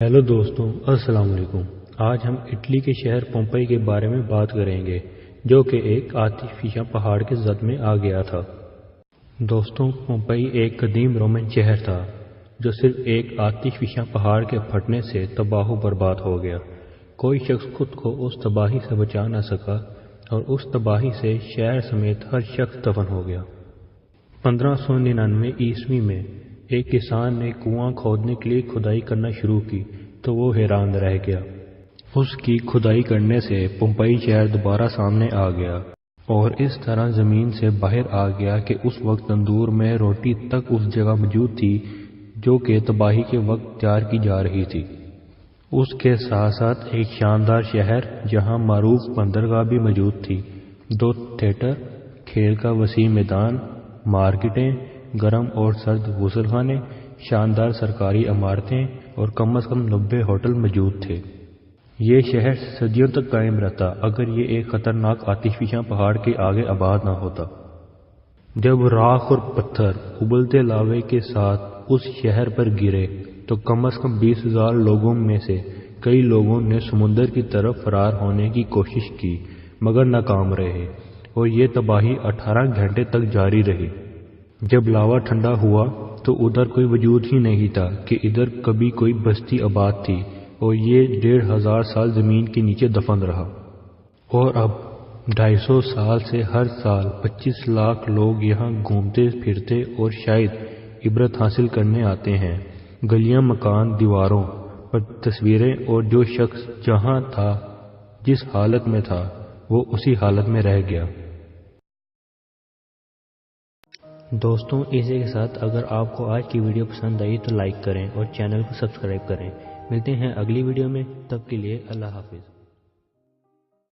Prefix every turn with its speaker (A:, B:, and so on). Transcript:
A: Hello दोस्तों, अस्सलाम वालेकुम। आज हम इटली के शहर पोम्पई के बारे में बात करेंगे, जो कि एक आतिशफिशा पहाड़ के जद में आ गया था। दोस्तों, पोम्पई एक कदीम रोमन शहर था जो सिर्फ एक आतिशफिशा पहाड़ के फटने से तबाह बर्बाद हो गया। कोई शख्स खुद को उस तबाही से बचा न सका और उस तबाही से शहर समेत हर शख्स दफन हो गया। 1599 ईस्वी में एक किसान ने कुआं खोदने के लिए खुदाई करना शुरू की तो वो हैरान रह गया। उसकी खुदाई करने से पोम्पई शहर दोबारा सामने आ गया और इस तरह जमीन से बाहर आ गया कि उस वक्त तंदूर में रोटी तक उस जगह मौजूद थी जो कि तबाही के वक्त तैयार की जा रही थी। उसके साथ साथ एक शानदार शहर जहां मारूफ बंदरगाह भी मौजूद थी, 2 थिएटर, खेल का वसीह मैदान, मार्केटें, गर्म और सर्द गुसलखाने, शानदार सरकारी इमारतें और कम से कम 90 होटल मौजूद थे। ये शहर सदियों तक कायम रहता अगर ये एक खतरनाक आतिशफिशा पहाड़ के आगे आबाद न होता। जब राख और पत्थर उबलते लावे के साथ उस शहर पर गिरे तो कम से कम 20,000 लोगों में से कई लोगों ने समुद्र की तरफ फरार होने की कोशिश की मगर नाकाम रहे और ये तबाही 18 घंटे तक जारी रही। जब लावा ठंडा हुआ तो उधर कोई वजूद ही नहीं था कि इधर कभी कोई बस्ती आबाद थी और ये 1,500 साल जमीन के नीचे दफन रहा। और अब 250 साल से हर साल 25 लाख लोग यहाँ घूमते फिरते और शायद इबरत हासिल करने आते हैं। गलियां, मकान, दीवारों पर तस्वीरें और जो शख्स जहाँ था, जिस हालत में था, वो उसी हालत में रह गया। दोस्तों, इसी के साथ अगर आपको आज की वीडियो पसंद आई तो लाइक करें और चैनल को सब्सक्राइब करें। मिलते हैं अगली वीडियो में, तब के लिए अल्लाह हाफिज़।